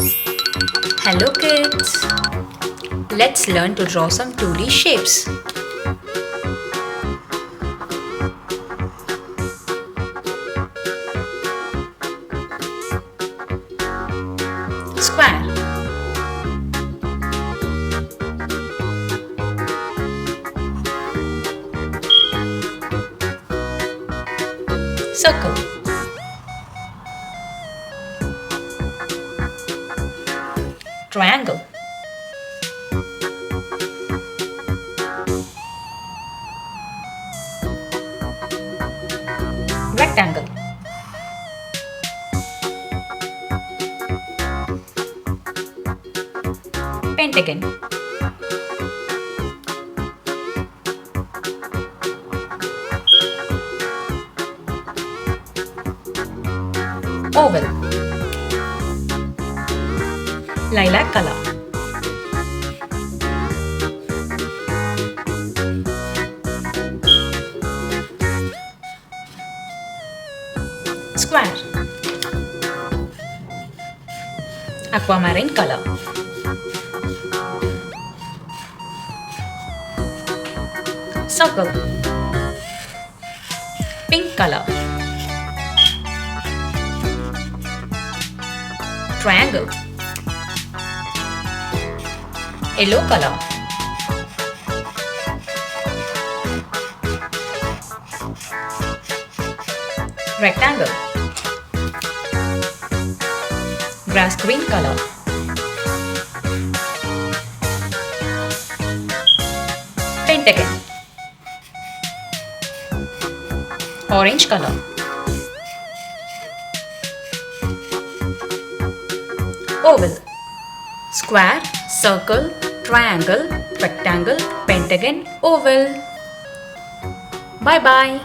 Hello kids! Let's learn to draw some 2D shapes. Square, circle, triangle, rectangle, pentagon, oval, lilac color, square, aquamarine color, circle, pink color, triangle, yellow color, rectangle, grass green color, pentagon, orange color, oval, square, circle, triangle, rectangle, pentagon, oval. Bye bye.